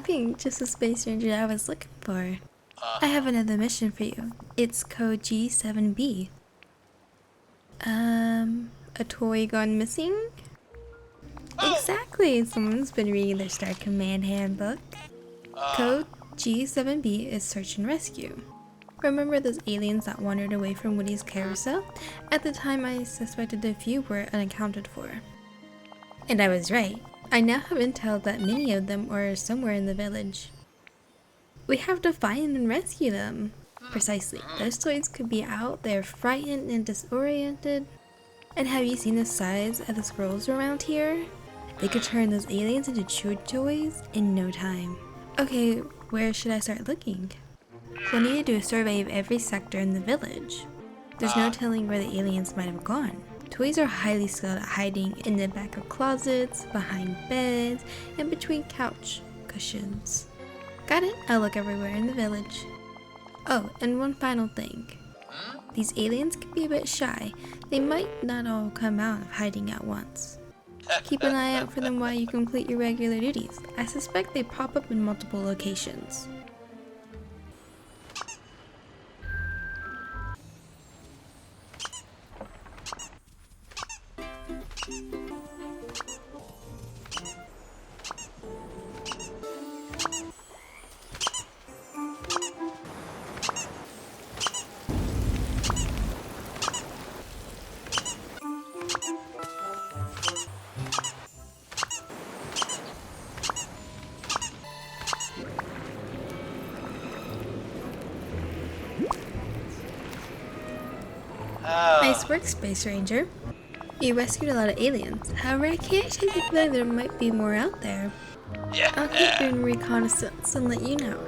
Pink, just the space ranger I was looking for. I have another mission for you. It's code G7B. A toy gone missing? Exactly, someone's been reading their Star Command handbook. Code G7B is search and rescue. Remember those aliens that wandered away from Woody's carousel? At the time I suspected a few were unaccounted for. And I was right. I now have intel that many of them are somewhere in the village. We have to find and rescue them. Precisely. Those toys could be out there frightened and disoriented. And have you seen the size of the squirrels around here? They could turn those aliens into chew toys in no time. Okay, where should I start looking? We'll need to do a survey of every sector in the village. There's no telling where the aliens might have gone. Toys are highly skilled at hiding in the back of closets, behind beds, and between couch cushions. Got it, I'll look everywhere in the village. Oh, and one final thing. These aliens can be a bit shy. They might not all come out of hiding at once. Keep an eye out for them while you complete your regular duties. I suspect they pop up in multiple locations. Nice work, Space Ranger. You rescued a lot of aliens. However, I can't shake the feeling there might be more out there. I'll keep doing reconnaissance and let you know.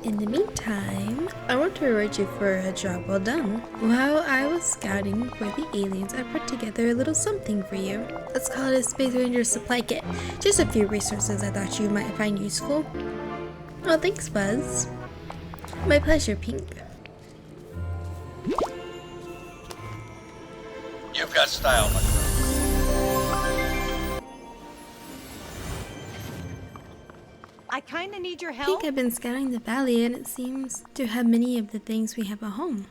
In the meantime, I want to reward you for a job well done. While I was scouting for the aliens, I put together a little something for you. Let's call it a Space Ranger supply kit. Just a few resources I thought you might find useful. Oh, thanks, Buzz. My pleasure, Pink. You've got style, my friend. I kinda need your I help. think I've been scouting the valley and it seems to have many of the things we have at home.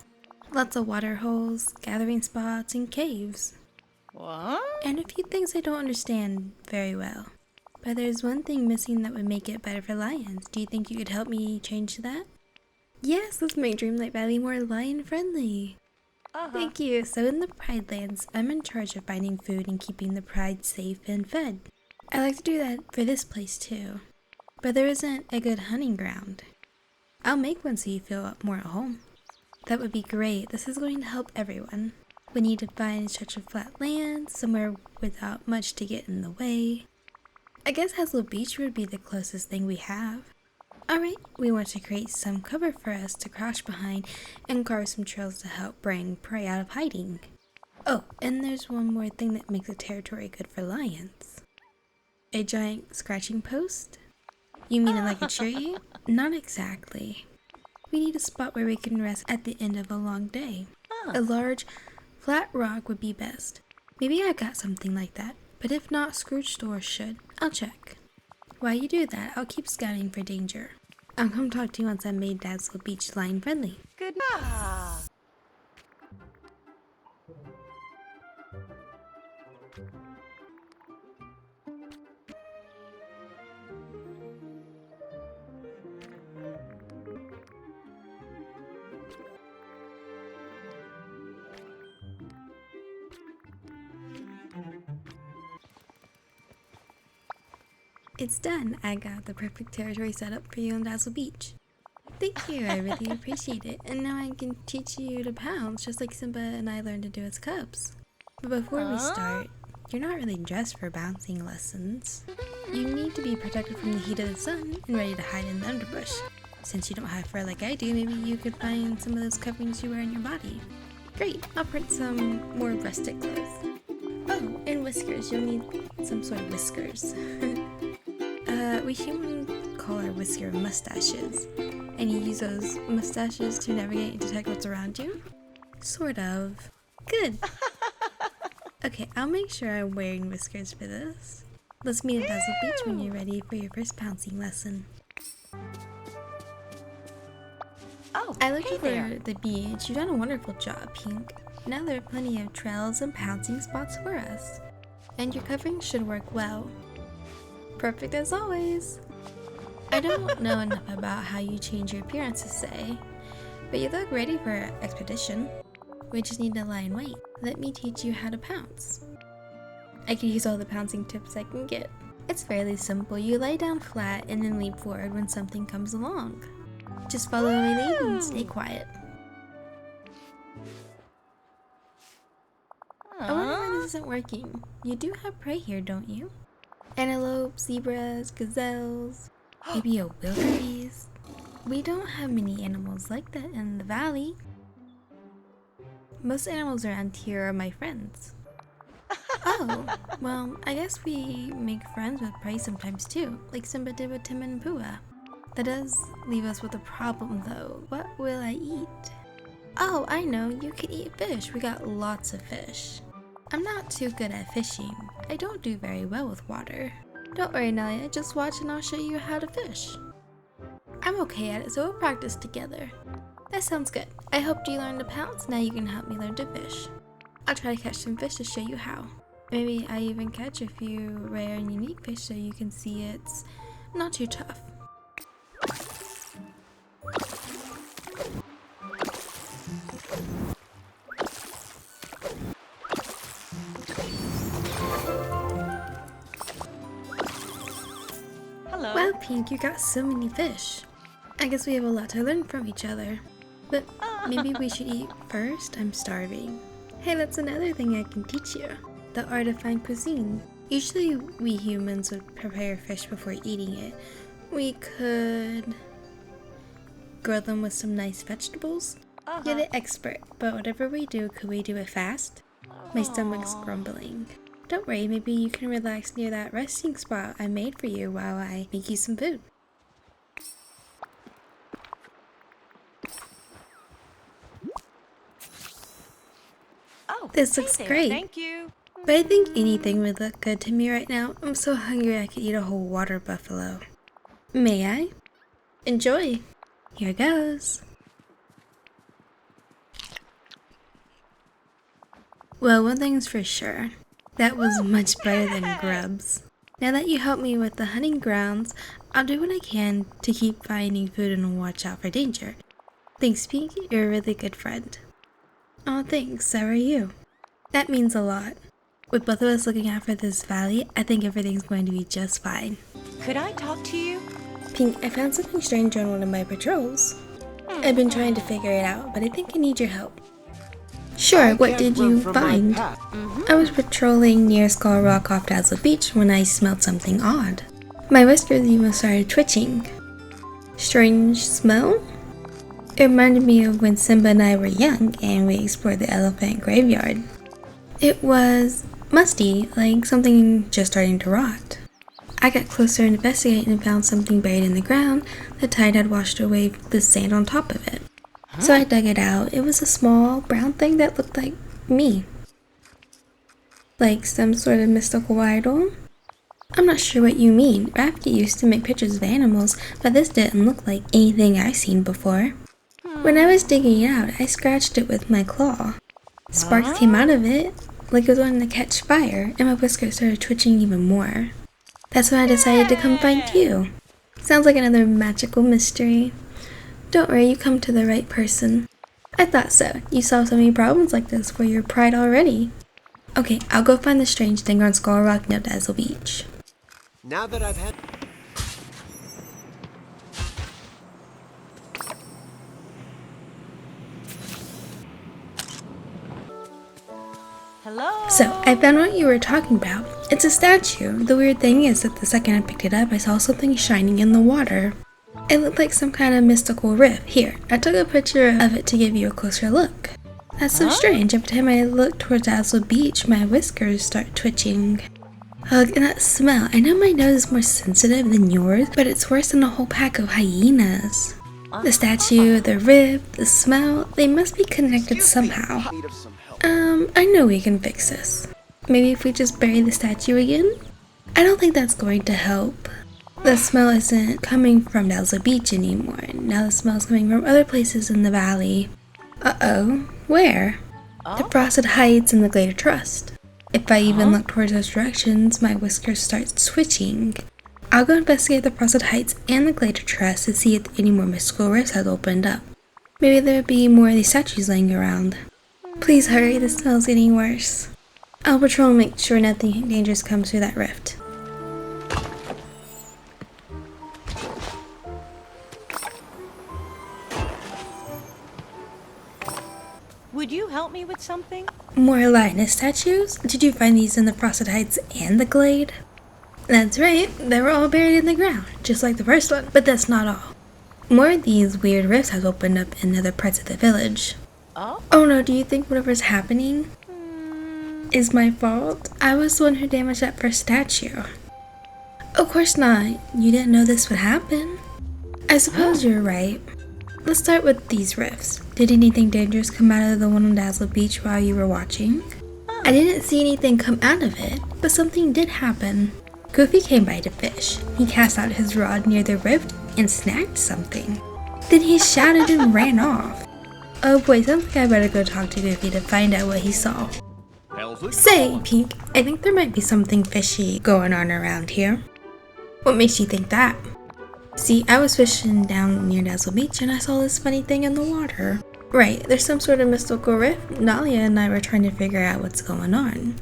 Lots of water holes, gathering spots, and caves. What? And a few things I don't understand very well. But there's one thing missing that would make it better for lions. Do you think you could help me change that? Yes, let's make Dreamlight Valley more lion-friendly. Thank you. So in the Pride Lands, I'm in charge of finding food and keeping the Pride safe and fed. I like to do that for this place too. But there isn't a good hunting ground. I'll make one so you feel more at home. That would be great. This is going to help everyone. We need to find a stretch of flat land, somewhere without much to get in the way. I guess Hazel Beach would be the closest thing we have. Alright, we want to create some cover for us to crouch behind and carve some trails to help bring prey out of hiding. Oh, and there's one more thing that makes a territory good for lions. A giant scratching post? You mean it like a tree? Not exactly. We need a spot where we can rest at the end of a long day. A large, flat rock would be best. Maybe I got something like that, but if not, Scrooge Store should. I'll check. While you do that, I'll keep scouting for danger. I'll come talk to you once I made Dazzle Beach lion friendly. Good. It's done. I got the perfect territory set up for you on Dazzle Beach. Thank you, I really appreciate it. And now I can teach you to pounce, just like Simba and I learned to do as cubs. But before we start, you're not really dressed for bouncing lessons. You need to be protected from the heat of the sun and ready to hide in the underbrush. Since you don't have fur like I do, maybe you could find some of those coverings you wear on your body. Great, I'll print some more rustic clothes. Oh, and whiskers. You'll need some sort of whiskers. We humans call our whisker mustaches. And you use those mustaches to navigate and detect what's around you? Sort of. Good. Okay, I'll make sure I'm wearing whiskers for this. Let's meet at Dazzle Beach when you're ready for your first pouncing lesson. Oh, I looked hey over there. the beach. You've done a wonderful job, Pink. Now there are plenty of trails and pouncing spots for us. And your covering should work well. Perfect as always. I don't know enough about how you change your appearance to say, but you look ready for our expedition. We just need to lie in wait. Let me teach you how to pounce. I can use all the pouncing tips I can get. It's fairly simple. You lay down flat and then leap forward when something comes along. Just follow my lead and stay quiet. I wonder why this isn't working. You do have prey here, don't you? Antelopes, zebras, gazelles, maybe a wildebeest. We don't have many animals like that in the valley. Most animals around here are my friends. Oh, well, I guess we make friends with prey sometimes too, like Simba did with Tim and Puah. That does leave us with a problem though. What will I eat? Oh, I know, you can eat fish. We got lots of fish. I'm not too good at fishing. I don't do very well with water. Don't worry, Nalia, just watch and I'll show you how to fish. I'm okay at it, so we'll practice together. That sounds good. I hope you learned to pounce, now you can help me learn to fish. I'll try to catch some fish to show you how. Maybe I even catch a few rare and unique fish so you can see it's not too tough. Hello. Wow, Pink, you got so many fish. I guess we have a lot to learn from each other. But maybe we should eat first? I'm starving. Hey, that's another thing I can teach you. The art of fine cuisine. Usually we humans would prepare fish before eating it. We could grill them with some nice vegetables. You're the expert, but whatever we do, could we do it fast? My stomach's grumbling. Don't worry, maybe you can relax near that resting spot I made for you while I make you some food. Oh, This hey looks there. great. Thank you. But I think anything would look good to me right now. I'm so hungry I could eat a whole water buffalo. May I? Enjoy. Here goes. Well, one thing's for sure. That was much better than grubs. Now that you helped me with the hunting grounds, I'll do what I can to keep finding food and watch out for danger. Thanks, Pink. You're a really good friend. Oh, thanks. So are you. That means a lot. With both of us looking out for this valley, I think everything's going to be just fine. Could I talk to you? Pink, I found something strange on one of my patrols. I've been trying to figure it out, but I think I need your help. Sure, what did you find? I was patrolling near Skull Rock off Dazzle Beach when I smelled something odd. My whiskers even started twitching. Strange smell? It reminded me of when Simba and I were young and we explored the elephant graveyard. It was musty, like something just starting to rot. I got closer and investigated and found something buried in the ground. The tide had washed away the sand on top of it. So I dug it out. It was a small brown thing that looked like me. Like some sort of mystical idol. I'm not sure what you mean. Rafki used to make pictures of animals, but this didn't look like anything I've seen before. When I was digging it out, I scratched it with my claw. Sparks came out of it, like it was wanting to catch fire, and my whiskers started twitching even more. That's when I decided to come find you. Sounds like another magical mystery. Don't worry, you come to the right person. I thought so. You solved so many problems like this for your pride already. Okay, I'll go find the strange thing on Skull Rock near Dazzle Beach. Now that I've had... Hello? So, I found what you were talking about. It's a statue. The weird thing is that the second I picked it up, I saw something shining in the water. It looked like some kind of mystical rift. Here, I took a picture of it to give you a closer look. That's so strange. Every time I look towards Dazzle Beach, my whiskers start twitching. Ugh, and that smell. I know my nose is more sensitive than yours, but it's worse than a whole pack of hyenas. The statue, the rift, the smell, they must be connected somehow. Need of some help. I know we can fix this. Maybe if we just bury the statue again? I don't think that's going to help. The smell isn't coming from Dazzle Beach anymore. Now the smell is coming from other places in the valley. Uh-oh. Where? The Frosted Heights and the Glade of Trust. If I even look towards those directions, my whiskers start switching. I'll go investigate the Frosted Heights and the Glade of Trust to see if any more mystical rifts have opened up. Maybe there'll be more of these statues laying around. Please hurry, the smell's getting worse. I'll patrol and make sure nothing dangerous comes through that rift. Would you help me with something? More Lioness statues? Did you find these in the Frosted Heights and the Glade? That's right, they were all buried in the ground, just like the first one, but that's not all. More of these weird rifts have opened up in other parts of the village. Oh? Oh no, do you think whatever's happening is my fault? I was the one who damaged that first statue. Of course not, you didn't know this would happen. I suppose you're right. Let's start with these rifts. Did anything dangerous come out of the one on Dazzle Beach while you were watching? I didn't see anything come out of it, but something did happen. Goofy came by to fish. He cast out his rod near the rift and snagged something. Then he shouted and ran off. Oh boy, sounds like I better go talk to Goofy to find out what he saw. Say, Pink, I think there might be something fishy going on around here. What makes you think that? See, I was fishing down near Dazzle Beach and I saw this funny thing in the water. Right, there's some sort of mystical rift. Nalia and I were trying to figure out what's going on.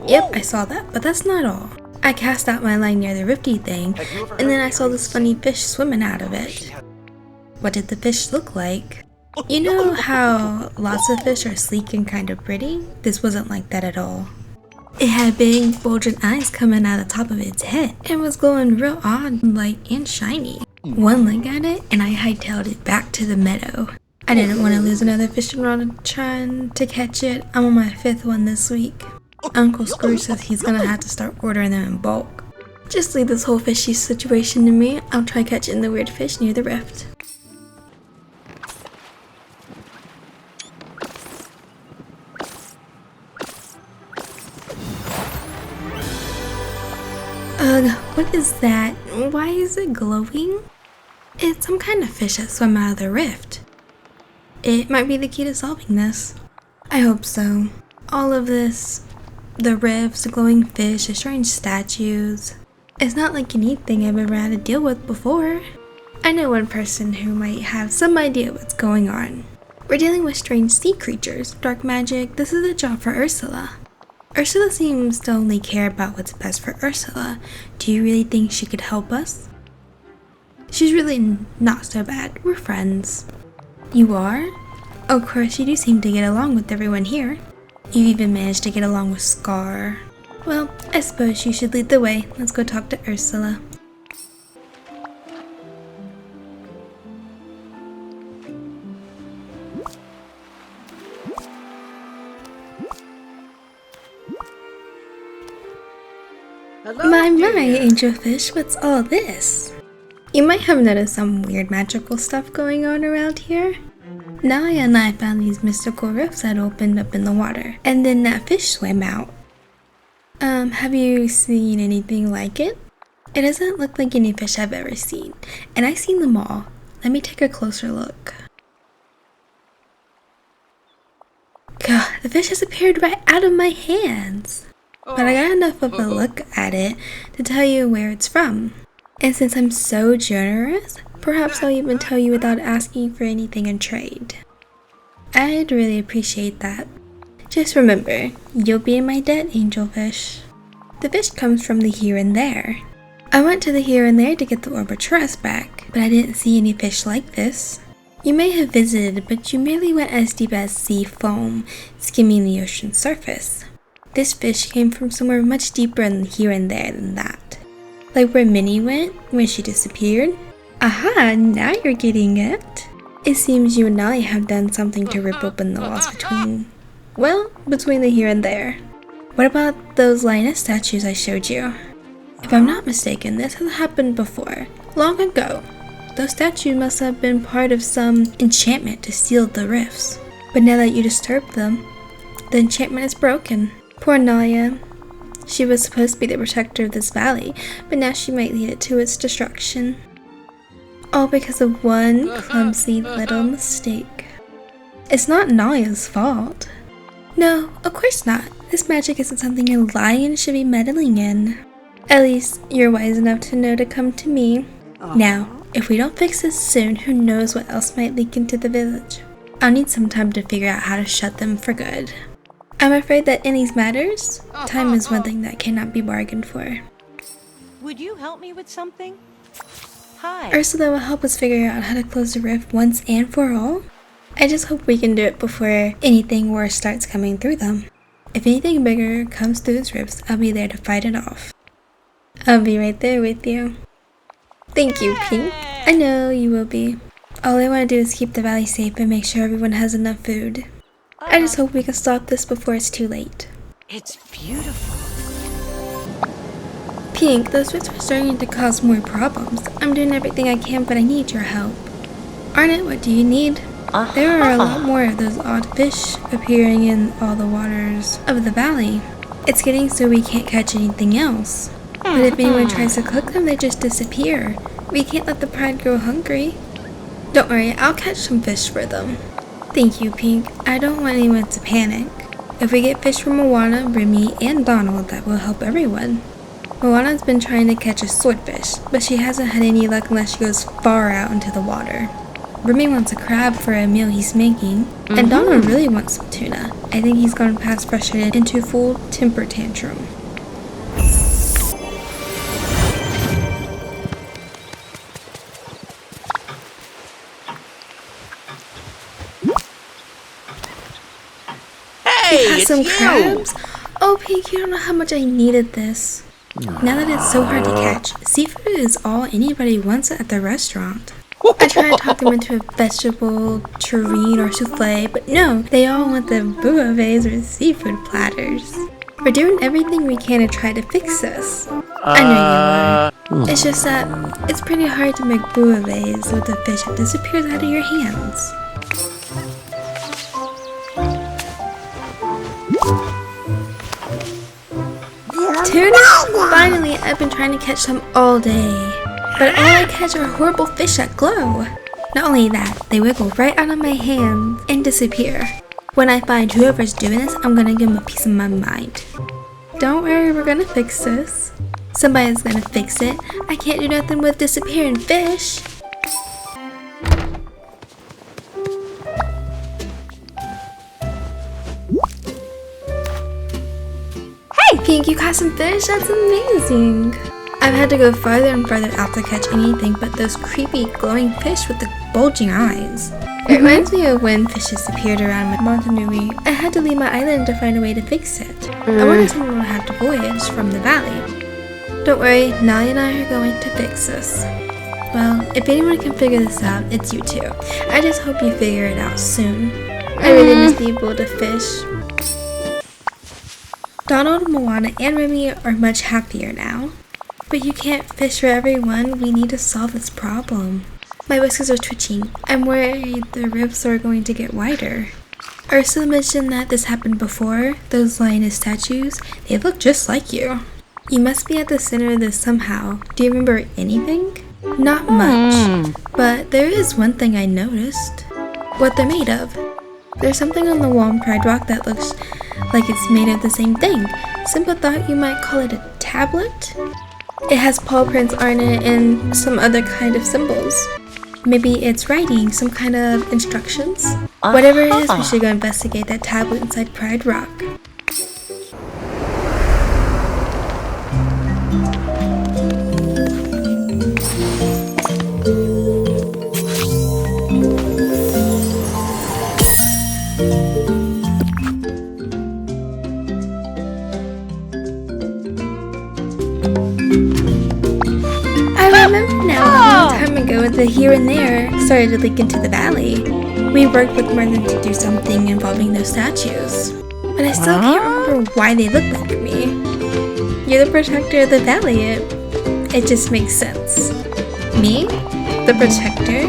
Yep, I saw that, but that's not all. I cast out my line near the rifty thing, and then I saw this funny fish swimming out of it. What did the fish look like? You know how lots of fish are sleek and kind of pretty? This wasn't like that at all. It had big, bulging eyes coming out of the top of its head, and was glowing real odd, light, and shiny. One look at it, and I hightailed it back to the meadow. I didn't want to lose another fishing rod trying to catch it. I'm on my 5th one this week. Uncle Scrooge says he's gonna have to start ordering them in bulk. Just leave this whole fishy situation to me. I'll try catching the weird fish near the rift. Ugh, what is that? Why is it glowing? It's some kind of fish that swam out of the rift. It might be the key to solving this. I hope so. All of this, the rifts, the glowing fish, the strange statues, it's not like anything I've ever had to deal with before. I know one person who might have some idea what's going on. We're dealing with strange sea creatures, dark magic. This is a job for Ursula. Ursula seems to only care about what's best for Ursula. Do you really think she could help us? She's really not so bad. We're friends. You are? Of course, you do seem to get along with everyone here. You've even managed to get along with Scar. Well, I suppose you should lead the way. Let's go talk to Ursula. My, angelfish, what's all this? You might have noticed some weird magical stuff going on around here. Nalia and I found these mystical rifts that opened up in the water, and then that fish swam out. Have you seen anything like it? It doesn't look like any fish I've ever seen, and I've seen them all. Let me take a closer look. God, the fish has appeared right out of my hands. But I got enough of a look at it to tell you where it's from. And since I'm so generous, perhaps I'll even tell you without asking for anything in trade. I'd really appreciate that. Just remember, you'll be in my debt, angelfish. The fish comes from the here and there. I went to the here and there to get the orb of trust back, but I didn't see any fish like this. You may have visited, but you merely went as deep as sea foam, skimming the ocean's surface. This fish came from somewhere much deeper in the here and there than that. Like where Minnie went when she disappeared. Aha, now you're getting it. It seems you and Nolly have done something to rip open the walls between the here and there. What about those Lioness statues I showed you? If I'm not mistaken, this has happened before, long ago. Those statues must have been part of some enchantment to seal the rifts. But now that you disturbed them, the enchantment is broken. Poor Nalia. She was supposed to be the protector of this valley, but now she might lead it to its destruction. All because of one clumsy little mistake. It's not Naya's fault. No, of course not. This magic isn't something a lion should be meddling in. At least, you're wise enough to know to come to me. Now, if we don't fix this soon, who knows what else might leak into the village. I'll need some time to figure out how to shut them for good. I'm afraid that in these matters, time is one thing that cannot be bargained for. Would you help me with something? Hi. Ursula will help us figure out how to close the rift once and for all. I just hope we can do it before anything worse starts coming through them. If anything bigger comes through its rifts, I'll be there to fight it off. I'll be right there with you. Thank you, Pink. I know you will be. All I want to do is keep the valley safe and make sure everyone has enough food. I just hope we can stop this before it's too late. It's beautiful. Pink, those rifts are starting to cause more problems. I'm doing everything I can, but I need your help. Arnett, what do you need? There are a lot more of those odd fish appearing in all the waters of the valley. It's getting so we can't catch anything else. But if anyone tries to cook them, they just disappear. We can't let the pride grow hungry. Don't worry, I'll catch some fish for them. Thank you, Pink. I don't want anyone to panic. If we get fish from Moana, Remy, and Donald, that will help everyone. Moana's been trying to catch a swordfish, but she hasn't had any luck unless she goes far out into the water. Remy wants a crab for a meal he's making, and Donald really wants some tuna. I think he's gone past frustrated into full temper tantrum. Hey, Have it's some you! crabs? Oh, Pink, you don't know how much I needed this. Now that it's so hard to catch, seafood is all anybody wants at the restaurant. I try to talk them into a vegetable, terrine, or souffle, but no, they all want the bouillabaisse or seafood platters. We're doing everything we can to try to fix this. I know you are. It's just that it's pretty hard to make bouillabaisse with the fish that disappears out of your hands. Tuna? Finally, I've been trying to catch some all day. But all I catch are horrible fish that glow. Not only that, they wiggle right out of my hands and disappear. When I find whoever's doing this, I'm gonna give them a piece of my mind. Don't worry, we're gonna fix this. Somebody's gonna fix it. I can't do nothing with disappearing fish. Hey, Pink, you caught some fish? That's amazing. I've had to go farther and farther out to catch anything but those creepy glowing fish with the bulging eyes. It reminds me of when fish disappeared around Montanui. I had to leave my island to find a way to fix it. I wonder if someone will have to voyage from the valley. Don't worry, Nali and I are going to fix this. Well, if anyone can figure this out, it's you two. I just hope you figure it out soon. I really miss being able to fish. Donald, Moana, and Remy are much happier now. But you can't fish for everyone. We need to solve this problem. My whiskers are twitching. I'm worried the ribs are going to get wider. Ursula mentioned that this happened before. Those lioness statues, they look just like you. You must be at the center of this somehow. Do you remember anything? Not much. But there is one thing I noticed. What they're made of. There's something on the wall in Pride Rock that looks like it's made of the same thing. Simba thought you might call it a tablet. It has paw prints on it and some other kind of symbols. Maybe it's writing, some kind of instructions. Whatever it is, we should go investigate that tablet inside Pride Rock. I remember now, a long time ago, the here and there started to leak into the valley. We worked with Merlin to do something involving those statues. But I still can't remember why they look like me. You're the protector of the valley. It just makes sense. Me? The protector?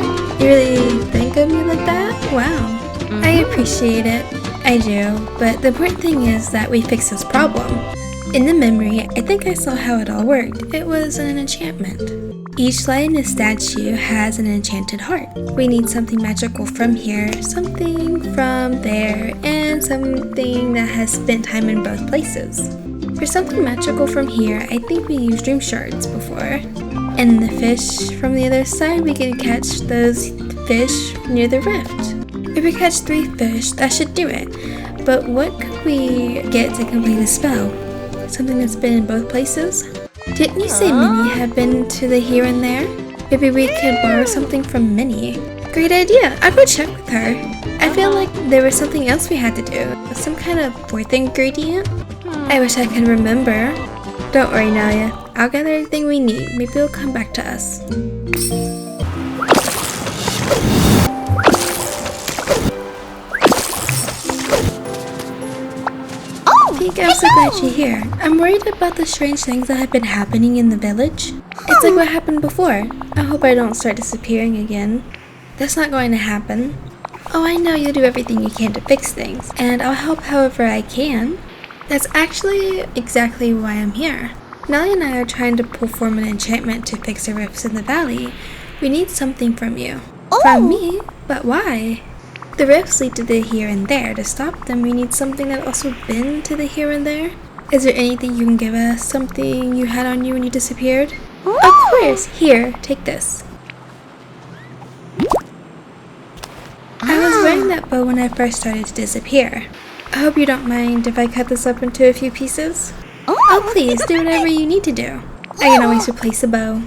You really think of me like that? Wow. I appreciate it. I do. But the important thing is that we fix this problem. In the memory, I think I saw how it all worked. It was an enchantment. Each Lioness statue has an enchanted heart. We need something magical from here, something from there, and something that has spent time in both places. For something magical from here, I think we used dream shards before. And the fish from the other side, we can catch those fish near the rift. If we catch 3 fish, that should do it. But what could we get to complete the spell? Something that's been in both places? Didn't you say Minnie had been to the here and there? Maybe we could borrow something from Minnie. Great idea, I'll go check with her. I feel like there was something else we had to do. Some kind of 4th ingredient? I wish I could remember. Don't worry, Nalia. I'll gather everything we need. Maybe it'll come back to us. Pink, I'm so glad you're here. I'm worried about the strange things that have been happening in the village. It's like what happened before. I hope I don't start disappearing again. That's not going to happen. Oh, I know you'll do everything you can to fix things, and I'll help however I can. That's actually exactly why I'm here. Nellie and I are trying to perform an enchantment to fix the rifts in the valley. We need something from you. From me? But why? The rifts lead to the here and there. To stop them, we need something that also been to the here and there. Is there anything you can give us? Something you had on you when you disappeared? Of course! Here, take this. I was wearing that bow when I first started to disappear. I hope you don't mind if I cut this up into a few pieces. Oh please, do whatever you need to do. I can always replace a bow.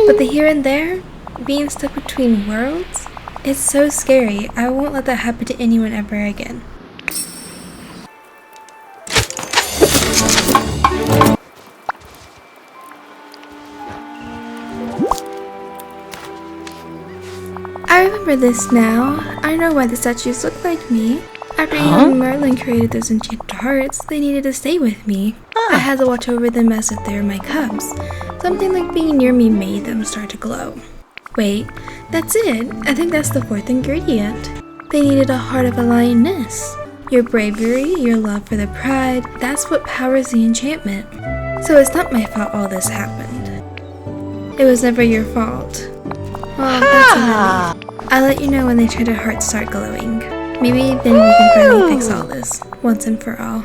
But the here and there, being stuck between worlds, it's so scary. I won't let that happen to anyone ever again. I remember this now. I know why the statues look like me. After young Merlin created those enchanted hearts, they needed to stay with me. I had to watch over them as if they were my cubs. Something like being near me made them start to glow. Wait, that's it. I think that's the 4th ingredient. They needed a heart of a lioness. Your bravery, your love for the pride, that's what powers the enchantment. So it's not my fault all this happened. It was never your fault. Well, that's a relief. I'll let you know when the enchanted hearts start glowing. Maybe then we can finally fix all this, once and for all.